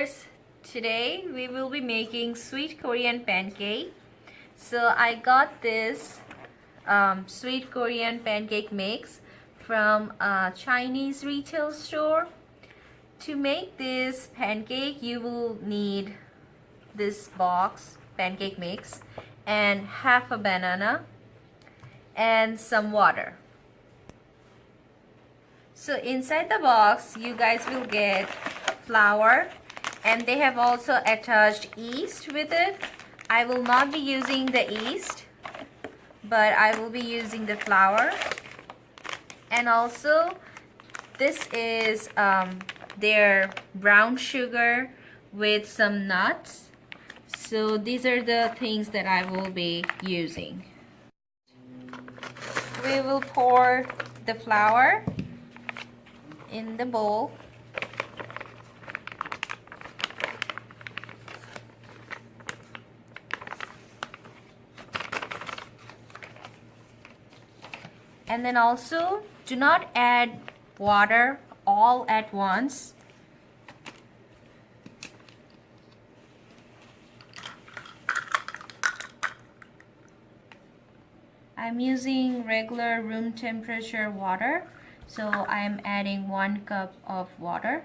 viewers, today we will be making sweet Korean pancake. So I got this sweet Korean pancake mix from a Chinese retail store. To make this pancake, you will need this box pancake mix and half a banana and some water. So inside the box you guys will get flour, and they have also attached yeast with it. I will not be using the yeast, but I will be using the flour. And also this is their brown sugar with some nuts. So these are the things that I will be using. We will pour the flour in the bowl. And then also do not add water all at once. I'm using regular room temperature water, so I'm adding 1 cup of water.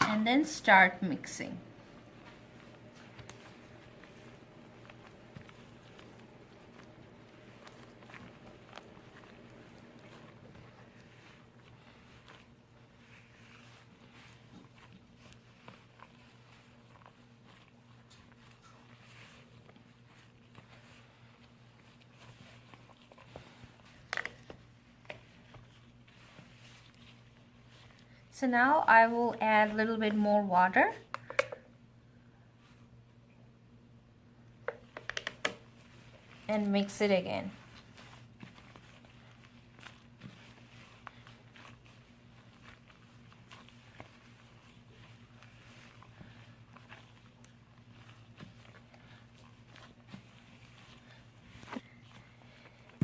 And then start mixing. So now I will add a little bit more water. And mix it again.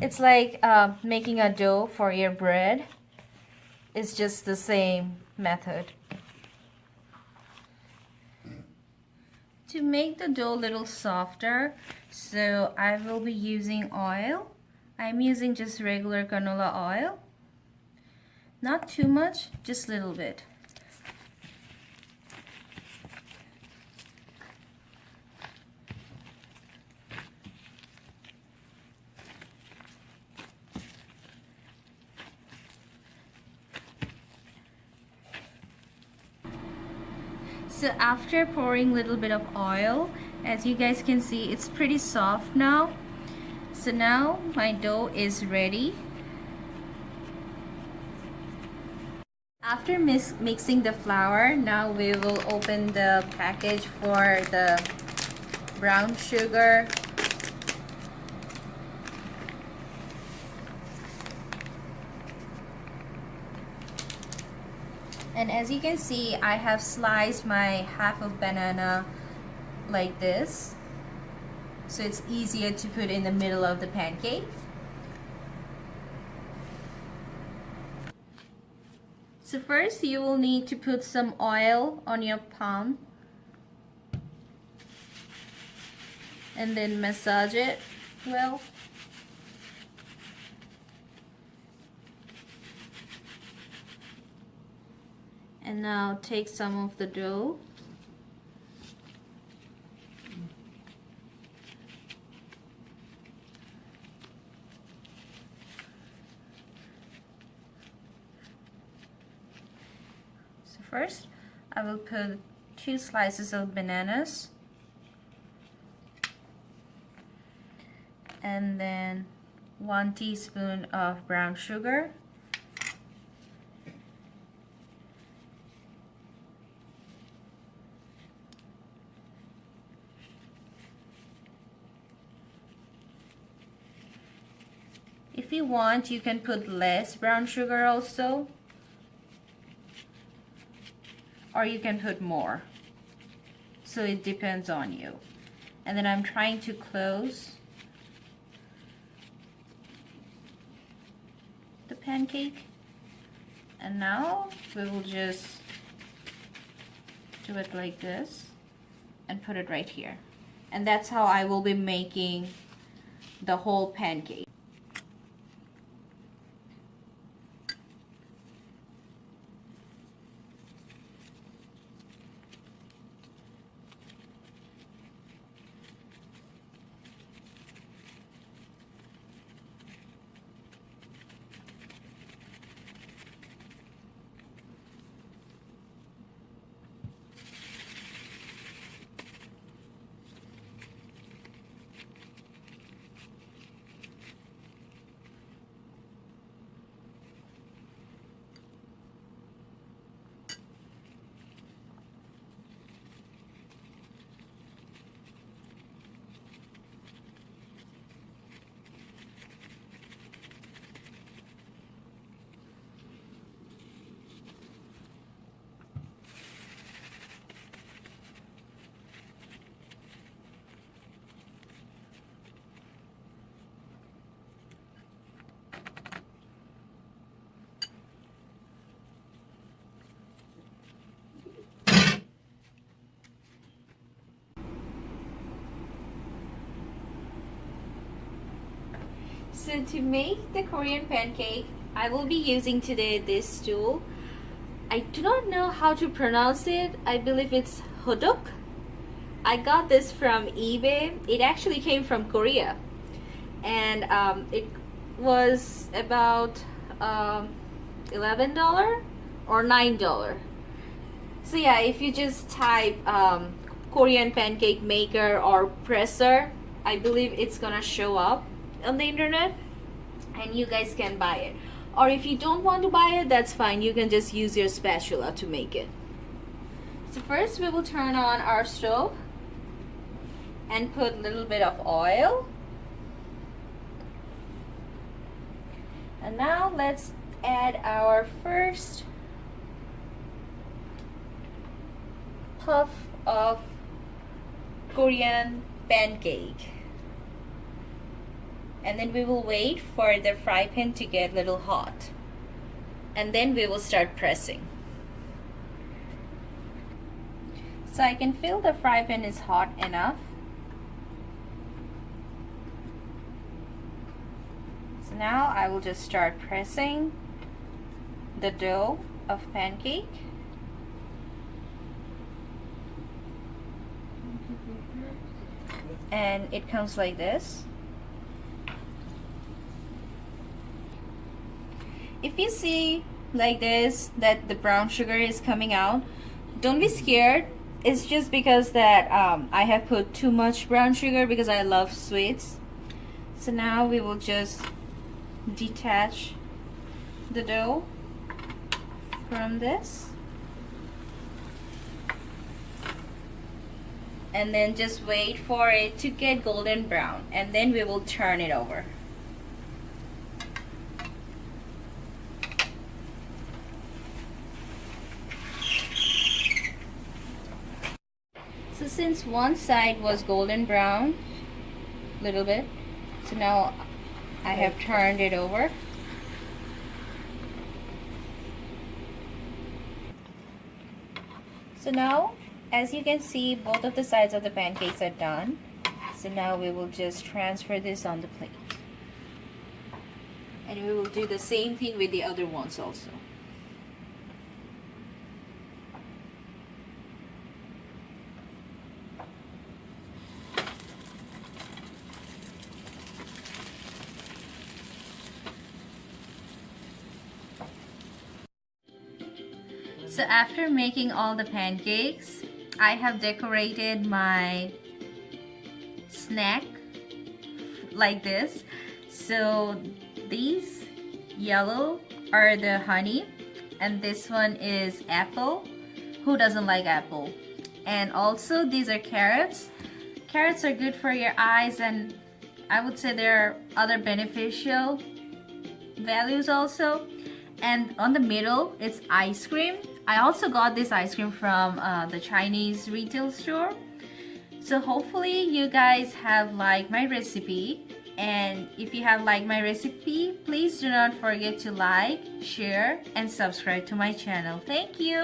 It's like making a dough for your bread. It's just the same method. To make the dough a little softer, so I will be using oil. I'm using just regular canola oil. Not too much, just a little bit. So after pouring a little bit of oil, as you guys can see, it's pretty soft now. So now my dough is ready. After mixing the flour, now we will open the package for the brown sugar. And as you can see, I have sliced my half of banana like this, so it's easier to put in the middle of the pancake. So first you will need to put some oil on your palm and then massage it well. And now take some of the dough so first I will put 2 slices of bananas and then 1 teaspoon of brown sugar, if you want you can put less brown sugar also, or you can put more, so it depends on you. And then I'm trying to close the pancake And now we will just do it like this and put it right here. And that's how I will be making the whole pancake. So to make the Korean pancake, I will be using today this tool. I do not know how to pronounce it. I believe it's Hotteok. I got this from eBay. It actually came from Korea. And it was about $11 or $9. So yeah, if you just type Korean pancake maker or presser, I believe it's gonna show up on the internet and you guys can buy it. Or if you don't want to buy it, that's fine. You can just use your spatula to make it. So first we will turn on our stove and put a little bit of oil. And now let's add our first puff of Korean pancake. And then we will wait for the fry pan to get a little hot. And then we will start pressing. So I can feel the fry pan is hot enough. So now I will just start pressing the dough of pancake. And it comes like this. If you see like this that the brown sugar is coming out, don't be scared. It's just because that I have put too much brown sugar because I love sweets. So now we will just detach the dough from this and then just wait for it to get golden brown, and then we will turn it over. So since one side was golden brown a little bit, so now I have turned it over. So now, as you can see, both of the sides of the pancakes are done. So now we will just transfer this on the plate. And we will do the same thing with the other ones also. So after making all the pancakes, I have decorated my snack like this. So these yellow are the honey, and this one is apple. Who doesn't like apple? And also these are carrots. Carrots are good for your eyes, and I would say there are other beneficial values also. And on the middle, it's ice cream. I also got this ice cream from the Chinese retail store. So hopefully you guys have liked my recipe. And if you have liked my recipe, please do not forget to like, share, and subscribe to my channel. Thank you.